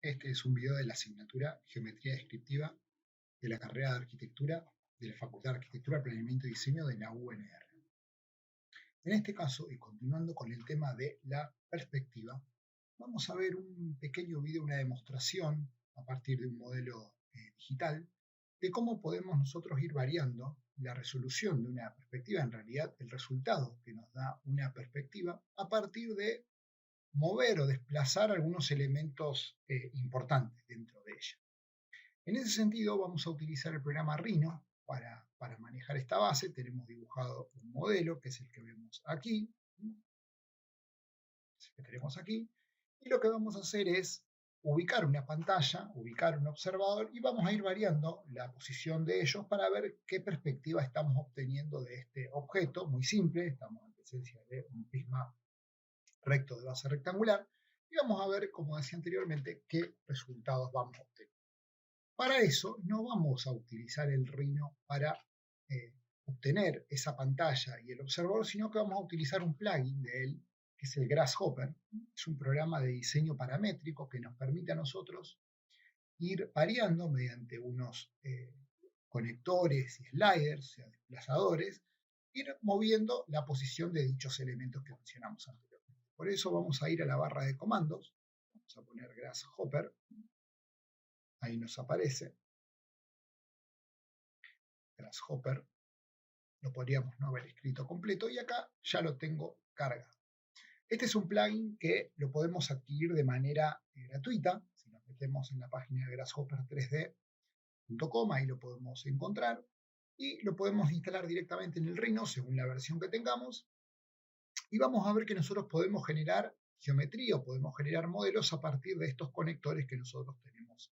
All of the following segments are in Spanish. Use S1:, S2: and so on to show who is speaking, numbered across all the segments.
S1: Este es un video de la asignatura Geometría Descriptiva de la carrera de Arquitectura de la Facultad de Arquitectura, Planeamiento y Diseño de la UNR. En este caso, y continuando con el tema de la perspectiva, vamos a ver un pequeño video, una demostración a partir de un modelo digital de cómo podemos nosotros ir variando la resolución de una perspectiva, en realidad el resultado que nos da una perspectiva, a partir de mover o desplazar algunos elementos importantes dentro de ella. En ese sentido, vamos a utilizar el programa Rhino para manejar esta base. Tenemos dibujado un modelo, que es el que vemos aquí. Y lo que vamos a hacer es ubicar una pantalla, ubicar un observador, y vamos a ir variando la posición de ellos para ver qué perspectiva estamos obteniendo de este objeto. Muy simple, estamos en presencia de un prisma recto de base rectangular, y vamos a ver, como decía anteriormente, qué resultados vamos a obtener. Para eso no vamos a utilizar el Rhino para obtener esa pantalla y el observador, sino que vamos a utilizar un plugin de él, que es el Grasshopper. Es un programa de diseño paramétrico que nos permite a nosotros ir variando mediante unos conectores y sliders, o sea, desplazadores, ir moviendo la posición de dichos elementos que mencionamos anteriormente. Por eso vamos a ir a la barra de comandos, vamos a poner Grasshopper, ahí nos aparece Grasshopper, lo podríamos no haber escrito completo, y acá ya lo tengo cargado. Este es un plugin que lo podemos adquirir de manera gratuita. Si nos metemos en la página de grasshopper3d.com, ahí lo podemos encontrar, y lo podemos instalar directamente en el Rhino según la versión que tengamos, y vamos a ver que nosotros podemos generar geometría o podemos generar modelos a partir de estos conectores que nosotros tenemos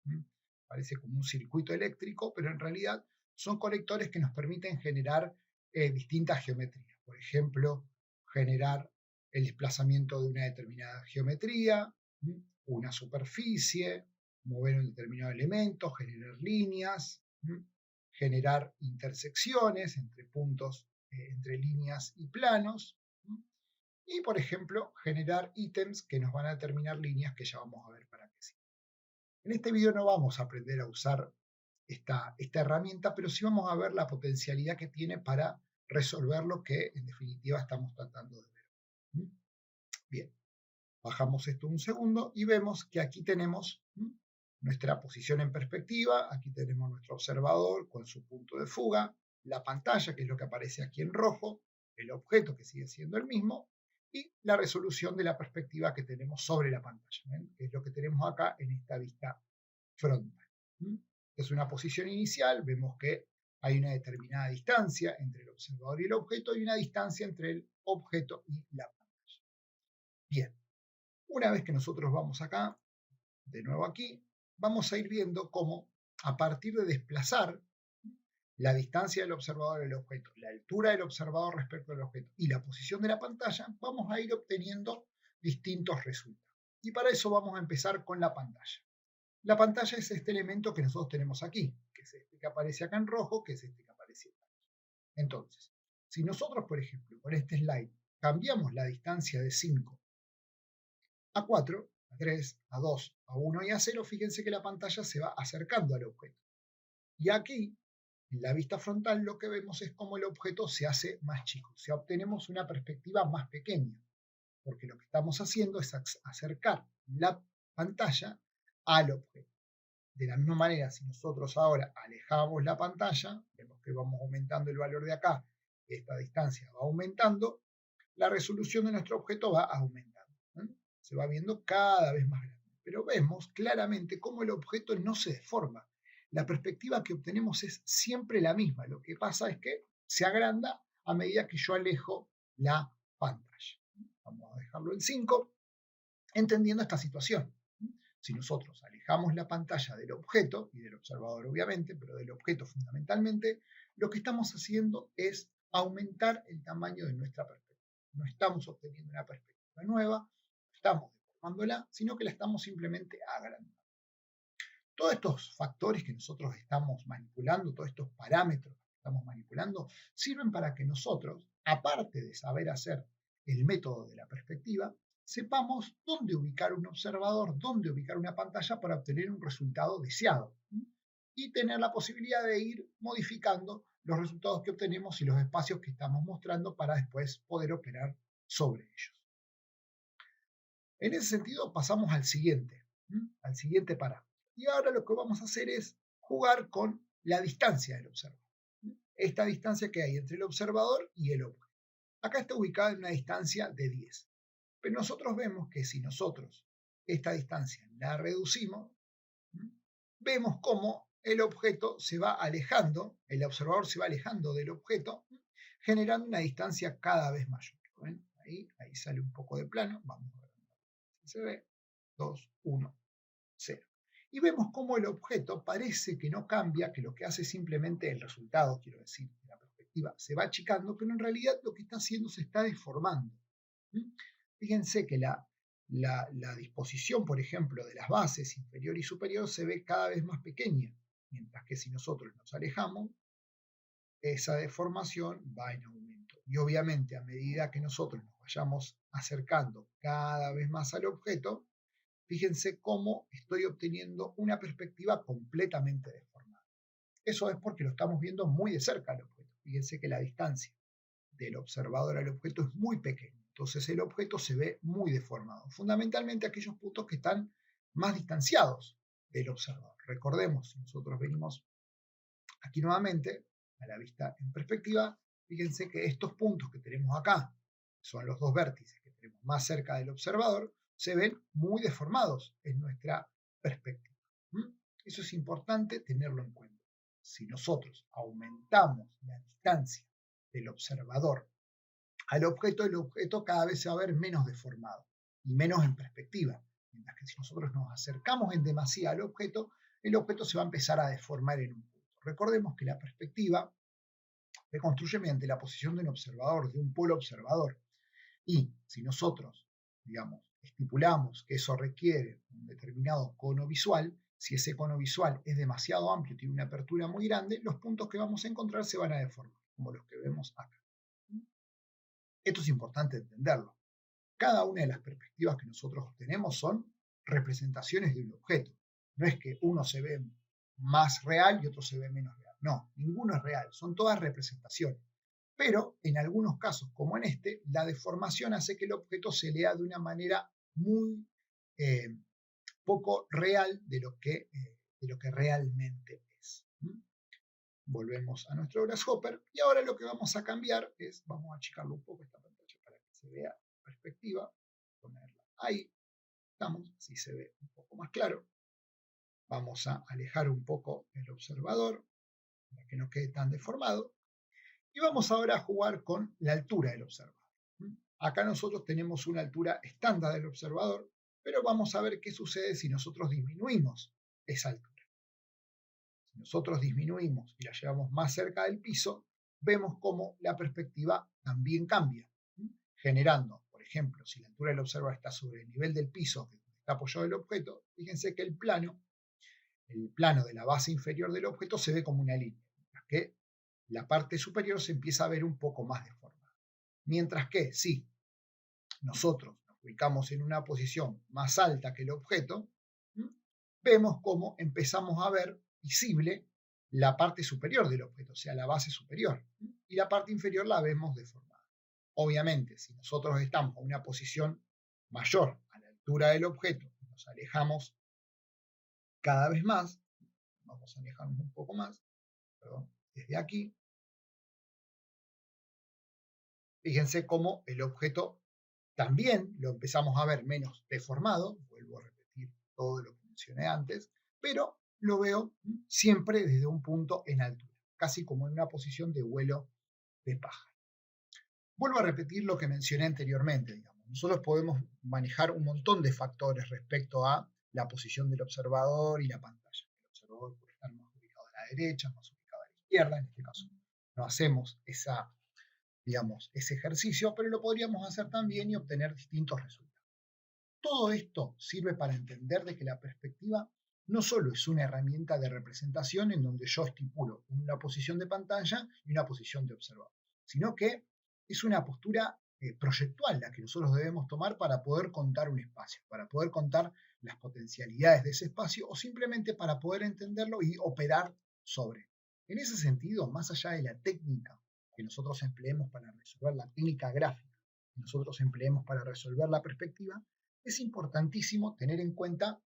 S1: aquí. Parece como un circuito eléctrico, pero en realidad son conectores que nos permiten generar distintas geometrías. Por ejemplo, generar el desplazamiento de una determinada geometría, una superficie, mover un determinado elemento, generar líneas, generar intersecciones entre puntos, entre líneas y planos, y, por ejemplo, generar ítems que nos van a determinar líneas, que ya vamos a ver para qué sirve. En este video no vamos a aprender a usar esta herramienta, pero sí vamos a ver la potencialidad que tiene para resolver lo que en definitiva estamos tratando de ver. Bien, bajamos esto un segundo y vemos que aquí tenemos nuestra posición en perspectiva, aquí tenemos nuestro observador con su punto de fuga, la pantalla, que es lo que aparece aquí en rojo, el objeto, que sigue siendo el mismo, y la resolución de la perspectiva que tenemos sobre la pantalla, que es lo que tenemos acá en esta vista frontal. Es una posición inicial, vemos que hay una determinada distancia entre el observador y el objeto, y una distancia entre el objeto y la pantalla. Bien, una vez que nosotros vamos acá, de nuevo aquí, vamos a ir viendo cómo, a partir de desplazar la distancia del observador al objeto, la altura del observador respecto al objeto y la posición de la pantalla, vamos a ir obteniendo distintos resultados. Y para eso vamos a empezar con la pantalla. La pantalla es este elemento que nosotros tenemos aquí, que es este que aparece acá en rojo, que es este que aparece aquí. Entonces, si nosotros, por ejemplo, con este slide cambiamos la distancia de 5 a 4, a 3, a 2, a 1 y a 0, fíjense que la pantalla se va acercando al objeto. Y aquí, en la vista frontal, lo que vemos es cómo el objeto se hace más chico, o sea, obtenemos una perspectiva más pequeña, porque lo que estamos haciendo es acercar la pantalla al objeto. De la misma manera, si nosotros ahora alejamos la pantalla, vemos que vamos aumentando el valor de acá, esta distancia va aumentando, la resolución de nuestro objeto va aumentando, se va viendo cada vez más grande. Pero vemos claramente cómo el objeto no se deforma. La perspectiva que obtenemos es siempre la misma. Lo que pasa es que se agranda a medida que yo alejo la pantalla. Vamos a dejarlo en 5, entendiendo esta situación. Si nosotros alejamos la pantalla del objeto, y del observador obviamente, pero del objeto fundamentalmente, lo que estamos haciendo es aumentar el tamaño de nuestra perspectiva. No estamos obteniendo una perspectiva nueva, no estamos deformándola, sino que la estamos simplemente agrandando. Todos estos factores que nosotros estamos manipulando, todos estos parámetros que estamos manipulando, sirven para que nosotros, aparte de saber hacer el método de la perspectiva, sepamos dónde ubicar un observador, dónde ubicar una pantalla para obtener un resultado deseado. Y tener la posibilidad de ir modificando los resultados que obtenemos y los espacios que estamos mostrando para después poder operar sobre ellos. En ese sentido pasamos al siguiente parámetro. Y ahora lo que vamos a hacer es jugar con la distancia del observador. Esta distancia que hay entre el observador y el objeto. Acá está ubicada en una distancia de 10. Pero nosotros vemos que si nosotros esta distancia la reducimos, vemos cómo el objeto se va alejando, el observador se va alejando del objeto, generando una distancia cada vez mayor. ¿Ven? Ahí sale un poco de plano, vamos a ver si se ve, 2, 1, 0. Y vemos cómo el objeto parece que no cambia, que lo que hace simplemente el resultado, quiero decir, la perspectiva, se va achicando, pero en realidad lo que está haciendo se está deformando. Fíjense que la disposición, por ejemplo, de las bases inferior y superior se ve cada vez más pequeña, mientras que si nosotros nos alejamos, esa deformación va en aumento. Y obviamente a medida que nosotros nos vayamos acercando cada vez más al objeto, fíjense cómo estoy obteniendo una perspectiva completamente deformada. Eso es porque lo estamos viendo muy de cerca al objeto. Fíjense que la distancia del observador al objeto es muy pequeña. Entonces el objeto se ve muy deformado. Fundamentalmente aquellos puntos que están más distanciados del observador. Recordemos, si nosotros venimos aquí nuevamente a la vista en perspectiva, fíjense que estos puntos que tenemos acá, que son los dos vértices que tenemos más cerca del observador, se ven muy deformados en nuestra perspectiva. Eso es importante tenerlo en cuenta. Si nosotros aumentamos la distancia del observador al objeto, el objeto cada vez se va a ver menos deformado y menos en perspectiva. Mientras que si nosotros nos acercamos en demasía al objeto, el objeto se va a empezar a deformar en un punto. Recordemos que la perspectiva se construye mediante la posición de un observador, de un polo observador. Y si nosotros, digamos, estipulamos que eso requiere un determinado cono visual, si ese cono visual es demasiado amplio, tiene una apertura muy grande, los puntos que vamos a encontrar se van a deformar, como los que vemos acá. Esto es importante entenderlo. Cada una de las perspectivas que nosotros obtenemos son representaciones de un objeto. No es que uno se ve más real y otro se ve menos real. No, ninguno es real, son todas representaciones. Pero en algunos casos, como en este, la deformación hace que el objeto se lea de una manera muy poco real de lo que realmente es. Volvemos a nuestro Grasshopper y ahora lo que vamos a cambiar es, vamos a achicarlo un poco esta pantalla para que se vea la perspectiva, ponerla ahí, estamos, así se ve un poco más claro. Vamos a alejar un poco el observador para que no quede tan deformado. Y vamos ahora a jugar con la altura del observador. Acá nosotros tenemos una altura estándar del observador, pero vamos a ver qué sucede si nosotros disminuimos esa altura. Si nosotros disminuimos y la llevamos más cerca del piso, vemos cómo la perspectiva también cambia, generando, por ejemplo, si la altura del observador está sobre el nivel del piso que está apoyado el objeto, fíjense que el plano de la base inferior del objeto se ve como una línea, mientras que la parte superior se empieza a ver un poco más deformada. Mientras que si nosotros nos ubicamos en una posición más alta que el objeto, vemos cómo empezamos a ver visible la parte superior del objeto, o sea, la base superior, y la parte inferior la vemos deformada. Obviamente, si nosotros estamos en una posición mayor a la altura del objeto, nos alejamos cada vez más, vamos a alejarnos un poco más, desde aquí, fíjense cómo el objeto también lo empezamos a ver menos deformado, vuelvo a repetir todo lo que mencioné antes, pero lo veo siempre desde un punto en altura, casi como en una posición de vuelo de pájaro. Vuelvo a repetir lo que mencioné anteriormente, digamos. Nosotros podemos manejar un montón de factores respecto a la posición del observador y la pantalla. El observador puede estar más ubicado a la derecha, más ubicado a la izquierda, en este caso no hacemos ese ejercicio, pero lo podríamos hacer también y obtener distintos resultados. Todo esto sirve para entender de que la perspectiva no solo es una herramienta de representación en donde yo estipulo una posición de pantalla y una posición de observador, sino que es una postura proyectual la que nosotros debemos tomar para poder contar un espacio, para poder contar las potencialidades de ese espacio o simplemente para poder entenderlo y operar sobre. En ese sentido, más allá de la técnica que nosotros empleemos para resolver la técnica gráfica, que nosotros empleemos para resolver la perspectiva, es importantísimo tener en cuenta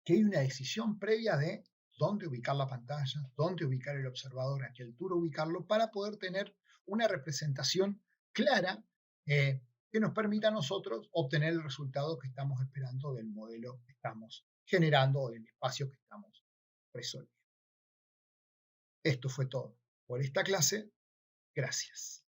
S1: que hay una decisión previa de dónde ubicar la pantalla, dónde ubicar el observador, a qué altura ubicarlo, para poder tener una representación clara que nos permita a nosotros obtener el resultado que estamos esperando del modelo que estamos generando o del espacio que estamos resolviendo. Esto fue todo por esta clase. Gracias.